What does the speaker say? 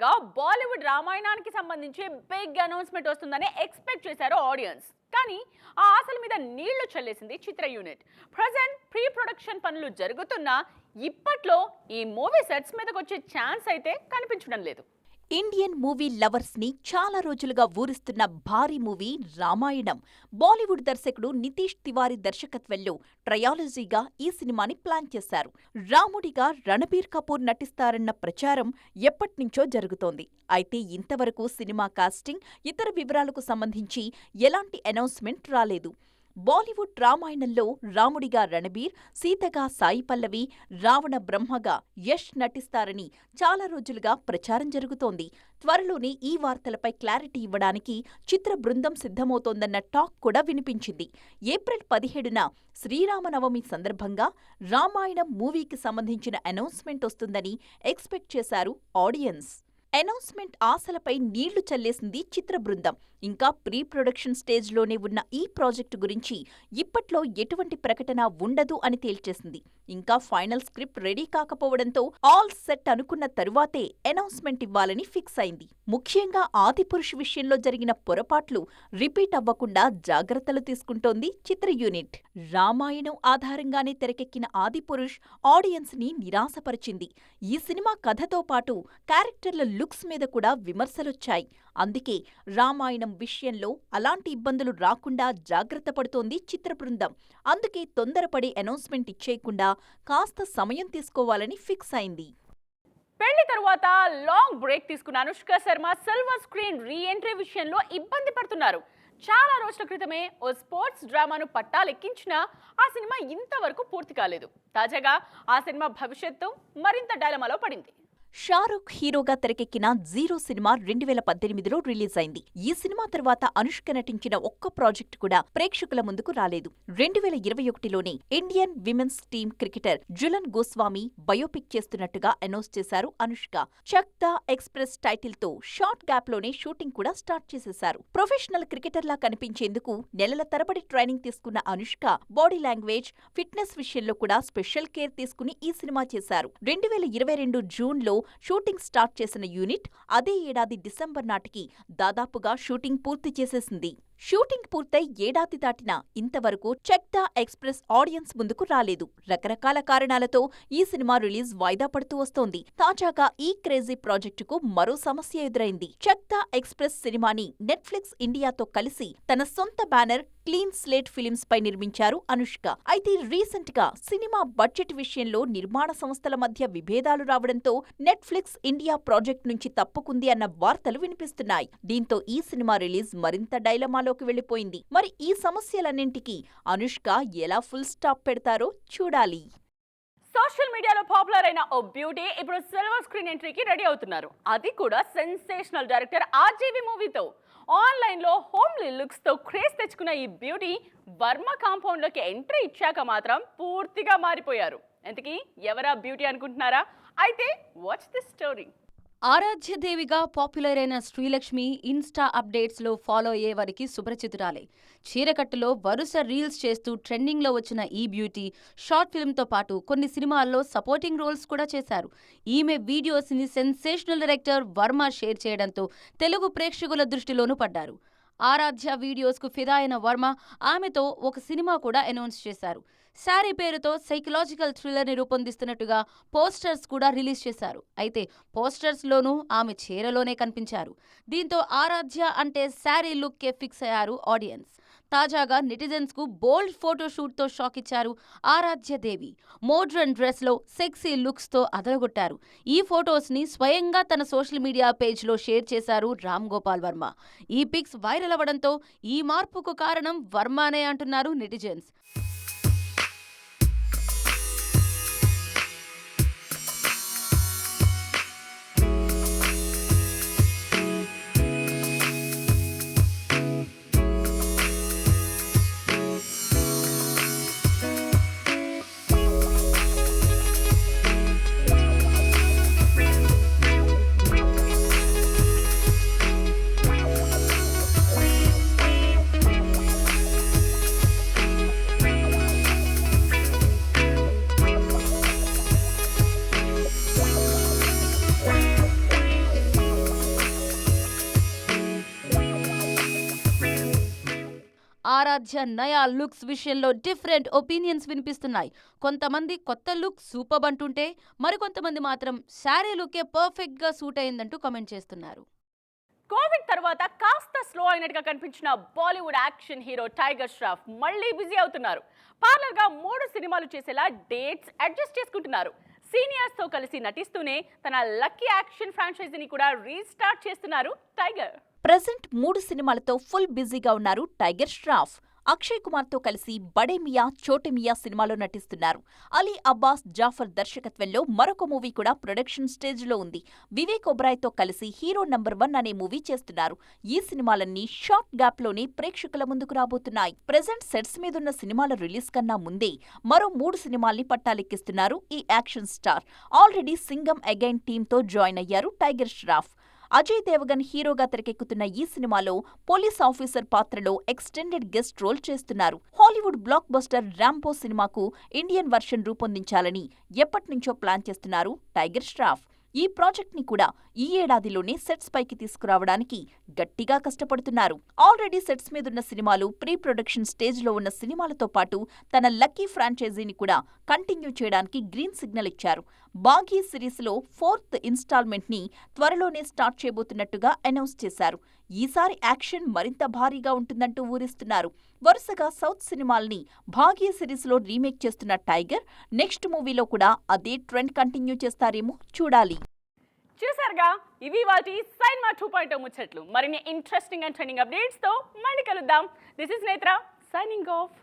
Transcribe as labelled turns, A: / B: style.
A: తాజాగా బాలీవుడ్ రామాయణానికి సంబంధించి big announcement వస్తుందని ఎక్స్పెక్ట్ చేశారు ఆడియన్స్. కానీ ఆ ఆశల మీద నీళ్లు చల్లేసింది చిత్ర యూనిట్. ప్రజెంట్ ప్రీ ప్రొడక్షన్ పనులు జరుగుతున్నా ఇప్పట్లో ఈ మూవీ సెట్స్ మీదకి వచ్చే ఛాన్స్ అయితే కనిపించడం లేదు.
B: ఇండియన్ మూవీ లవర్స్ ని చాలా రోజులుగా ఊరిస్తున్న భారీ మూవీ రామాయణం. బాలీవుడ్ దర్శకుడు నితీష్ తివారీ దర్శకత్వంలో ట్రయాలజీగా ఈ సినిమాని ప్లాన్ చేశారు. రాముడిగా రణబీర్ కపూర్ నటిస్తారన్న ప్రచారం ఎప్పట్నుంచో జరుగుతోంది. అయితే ఇంతవరకు సినిమా కాస్టింగ్, ఇతర వివరాలకు సంబంధించి ఎలాంటి అనౌన్స్మెంట్ రాలేదు. బాలీవుడ్ రామాయణంలో రాముడిగా రణబీర్, సీతగా సాయి పల్లవి, రావణ బ్రహ్మగా యష్ నటిస్తారని చాలా రోజులుగా ప్రచారం జరుగుతోంది. త్వరలోనే ఈ వార్తలపై క్లారిటీ ఇవ్వడానికి చిత్ర బృందం సిద్ధమవుతోందన్న టాక్ కూడా వినిపించింది. ఏప్రిల్ 17న శ్రీరామనవమి సందర్భంగా రామాయణం మూవీకి సంబంధించిన అనౌన్స్మెంట్ వస్తుందని ఎక్స్పెక్ట్ చేశారు ఆడియన్స్. అనౌన్స్మెంట్ ఆశలపై నీళ్లు చల్లేసింది చిత్ర బృందం. ఇంకా ప్రీ ప్రొడక్షన్ స్టేజ్లోనే ఉన్న ఈ ప్రాజెక్టు గురించి ఇప్పట్లో ఎటువంటి ప్రకటన ఉండదు అని తేల్చేసింది. ఇంకా ఫైనల్ స్క్రిప్ట్ రెడీ కాకపోవడంతో ఆల్ సెట్ అనుకున్న తరువాతే అనౌన్స్మెంట్ ఇవ్వాలని ఫిక్స్ అయింది. ముఖ్యంగా ఆదిపురుష్ విషయంలో జరిగిన పొరపాట్లు రిపీట్ అవ్వకుండా జాగ్రత్తలు తీసుకుంటోంది చిత్ర యూనిట్. రామాయణం ఆధారంగానే తెరకెక్కిన ఆదిపురుష్ ఆడియన్స్ ని నిరాశపరిచింది. ఈ సినిమా కథతో పాటు క్యారెక్టర్ల లుక్స్ మీద కూడా విమర్శలొచ్చాయి. అందుకే రామాయణం విషయంలో అలాంటి ఇబ్బందులు రాకుండా జాగ్రత్త పడుతోంది చిత్ర బృందం. అందుకే తొందరపడి అనౌన్స్మెంట్ ఇచ్చేయకుండా కాస్త సమయం తీసుకోవాలని ఫిక్స్ అయింది.
A: పెళ్లి తరువాత లాంగ్ బ్రేక్ తీసుకున్న Anushka Sharma silver screen re entry విషయంలో ఇబ్బంది పడుతున్నారు. చాలా రోజుల క్రితమే ఓ స్పోర్ట్స్ డ్రామాను పట్టాలెక్కించినా ఆ సినిమా ఇంతవరకు పూర్తి కాలేదు. తాజాగా ఆ సినిమా భవిష్యత్తు మరింత డైలమాలో పడింది.
B: షారుఖ్ హీరోగా తెరకెక్కిన జీరో సినిమా 2018లో రిలీజ్ అయింది. ఈ సినిమా తర్వాత అనుష్క నటించిన ఒక్క ప్రాజెక్టు కూడా ప్రేక్షకుల ముందుకు రాలేదు. 2021లోనే Indian women's team cricketer Jhulan Goswami biopic చేస్తున్నట్టుగా అనౌన్స్ చేశారు Anushka. Chakda Express title తో షార్ట్ గ్యాప్ లోనే షూటింగ్ కూడా స్టార్ట్ చేసేశారు. ప్రొఫెషనల్ క్రికెటర్లా కనిపించేందుకు నెలల తరబడి ట్రైనింగ్ తీసుకున్న అనుష్క బాడీ లాంగ్వేజ్, ఫిట్నెస్ విషయంలో కూడా స్పెషల్ కేర్ తీసుకుని ఈ సినిమా చేశారు. 2022 జూన్లో షూటింగ్ స్టార్ట్ చేసిన యూనిట్ అదే ఏడాది డిసెంబర్ నాటికి దాదాపుగా షూటింగ్ పూర్తి చేసేసింది. షూటింగ్ పూర్తయి ఏడాది దాటినా ఇంతవరకు చెక్ ద ఎక్స్ప్రెస్ ఆడియన్స్ ముందుకు రాలేదు. రకరకాల కారణాలతో ఈ సినిమా రిలీజ్ వాయిదా పడుతూ వస్తోంది. తాజాగా ఈ క్రేజీ ప్రాజెక్టుకు మరో సమస్య ఎదురైంది. చెక్ ద ఎక్స్ప్రెస్ సినిమాని నెట్ఫ్లిక్స్ ఇండియాతో కలిసి తన సొంత బ్యానర్ క్లీన్ స్లేట్ ఫిలిమ్స్ పై నిర్మించారు అనుష్క. అయితే రీసెంట్ గా సినిమా బడ్జెట్ విషయంలో నిర్మాణ సంస్థల మధ్య విభేదాలు రావడంతో నెట్ఫ్లిక్స్ ఇండియా ప్రాజెక్ట్ నుంచి తప్పుకుంది అన్న వార్తలు వినిపిస్తున్నాయి. దీంతో ఈ సినిమా రిలీజ్ మరింత డైలమాలోకి వెళ్లిపోయింది. మరి ఈ సమస్యలన్నింటికీ అనుష్క ఎలా ఫుల్ స్టాప్ పెడతారో చూడాలి.
A: సోషల్ మీడియాలో పాపులర్ అయిన ఓ బ్యూటీ ఇప్పుడు సిల్వర్ స్క్రీన్ ఎంట్రీకి రెడీ అవుతున్నారు. అది కూడా సెన్సేషనల్ డైరెక్టర్ ఆర్జీవి మూవీతో. ఆన్లైన్లో హోమ్లీ లుక్స్ తో క్రేజ్ తెచ్చుకున్న ఈ బ్యూటీ వర్మ కాంపౌండ్ లోకి ఎంట్రీ ఇచ్చాక మాత్రం పూర్తిగా మారిపోయారు. ఇంతకీ ఎవరా బ్యూటీ అనుకుంటున్నారా? అయితే వాచ్ దిస్ స్టోరీ.
C: ఆరాధ్యదేవిగా పాపులర్ అయిన శ్రీలక్ష్మి ఇన్స్టా అప్డేట్స్లో ఫాలో అయ్యేవారికి సుపరిచితురాలే. చీరకట్టులో వరుస రీల్స్ చేస్తూ ట్రెండింగ్లో వచ్చిన ఈ బ్యూటీ షార్ట్ ఫిల్మ్తో పాటు కొన్ని సినిమాల్లో సపోర్టింగ్ రోల్స్ కూడా చేశారు. ఈమె వీడియోస్ని సెన్సేషనల్ డైరెక్టర్ వర్మ షేర్ చేయడంతో తెలుగు ప్రేక్షకుల దృష్టిలోనూ పడ్డారు. ఆరాధ్య వీడియోస్కు ఫిదా అయిన వర్మ ఆమెతో ఒక సినిమా కూడా అనౌన్స్ చేశారు. శారీ పేరుతో సైకలాజికల్ థ్రిల్లర్ని రూపొందిస్తున్నట్టుగా పోస్టర్స్ కూడా రిలీజ్ చేశారు. అయితే పోస్టర్స్లోనూ ఆమె చీరలోనే కనిపించారు. దీంతో ఆరాధ్య అంటే శారీ లుక్కే ఫిక్స్ అయ్యారు ఆడియన్స్. తాజాగా నెటిజన్స్కు బోల్డ్ ఫోటోషూట్తో షాక్ ఇచ్చారు ఆరాధ్యదేవి. మోడ్రన్ డ్రెస్లో సెక్సీ లుక్స్తో అదరగొట్టారు. ఈ ఫొటోస్ని స్వయంగా తన సోషల్ మీడియా పేజ్లో షేర్ చేశారు రామ్ గోపాల్ వర్మ. ఈ పిక్స్ వైరల్ అవ్వడంతో ఈ మార్పుకు కారణం వర్మనే అంటున్నారు నెటిజన్స్. ఆరాధ్య నయా లుక్స్ విషయంలో డిఫరెంట్ ఒపీనియన్స్ వినిపిస్తున్నాయి. కొంతమంది కొత్త లుక్ సూపర్ అంటుంటే మరికొంతమంది మాత్రం శారీ లుకే పర్ఫెక్ట్ గా సూట్ అయిందంటూ కామెంట్ చేస్తున్నారు.
A: కోవిడ్ తర్వాత కాస్త స్లో అయినట్టుగా కనిపించిన Bollywood action hero tiger Shroff మళ్ళీ బిజీ అవుతున్నారు. పార్లర్ గా 3 సినిమాలు చేసేలా డేట్స్ అడ్జస్ట్ చేసుకుంటున్నారు. సీనియర్స్ తో కలిసి నటిస్తూనే తన లక్కీ యాక్షన్ ఫ్రాంచైజీని కూడా రీస్టార్ట్ చేస్తున్నారు టైగర్.
B: ప్రెజెంట్ 3 సినిమాలతో ఫుల్ బిజీగా ఉన్నారు టైగర్ ష్రాఫ్. అక్షయ్ కుమార్తో కలిసి బడే మియా చోటే మియా సినిమాలో నటిస్తున్నారు. అలీ అబ్బాస్ జాఫర్ దర్శకత్వంలో మరొక మూవీ కూడా ప్రొడక్షన్ స్టేజ్లో ఉంది. వివేక్ ఒబరాయ్తో కలిసి హీరో నంబర్ 1 అనే మూవీ చేస్తున్నారు. ఈ సినిమాలన్నీ షార్ట్ గ్యాప్లోనే ప్రేక్షకుల ముందుకు రాబోతున్నాయి. ప్రెజెంట్ సెట్స్ మీదున్న సినిమాల రిలీజ్ కన్నా ముందే మరో 3 సినిమాల్ని పట్టాలెక్కిస్తున్నారు ఈ action star. Already Singam again టీంతో జాయిన్ అయ్యారు టైగర్ ష్రాఫ్. అజయ్ దేవగన్ హీరోగా తెరకెక్కుతున్న ఈ సినిమాలో పోలీస్ ఆఫీసర్ పాత్రలో ఎక్స్టెండెడ్ గెస్ట్ రోల్ చేస్తున్నారు. హాలీవుడ్ బ్లాక్ బస్టర్ ర్యాంబో సినిమాకు ఇండియన్ వర్షన్ రూపొందించాలని ఎప్పటినుంచో ప్లాన్ చేస్తున్నారు టైగర్ ష్రాఫ్. ఈ ప్రాజెక్ట్ ని కూడా ఈ ఏడాదిలోనే సెట్స్ పైకి తీసుకురావడానికి గట్టిగా కష్టపడుతున్నారు. ఆల్రెడీ సెట్స్ మీదున్న సినిమాలు ప్రీ ప్రొడక్షన్ స్టేజ్ లో ఉన్న సినిమాలతో పాటు తన లక్కీ ఫ్రాంచైజీని కూడా కంటిన్యూ చేయడానికి గ్రీన్ సిగ్నల్ ఇచ్చారు. బాఘీ సిరీస్ లో 4th ఇన్స్టాల్మెంట్ ని త్వరలోనే స్టార్ట్ చేయబోతున్నట్టుగా అనౌన్స్ చేశారు. ఈసారి యాక్షన్ మరింత భారీగా ఉంటుందంటూ ఊరిస్తున్నారు. వరుసగా సౌత్ సినిమాల్ని భాఘీ సిరీస్ లో రీమేక్ చేస్తున్న టైగర్ నెక్స్ట్ మూవీలో కూడా అదే ట్రెండ్ కంటిన్యూ చేస్తారేమో చూడాలి.
A: చూసారుగా, ఇవి వాటి సైన్మా 2.0 ముచ్చట్లు. మరిన్ని ఇంట్రెస్టింగ్ అండ్ ట్రెండింగ్ అప్డేట్స్ తో మళ్ళీ కలుద్దాం. దిస్ ఇస్ నేత్ర సైనింగ్ ఆఫ్.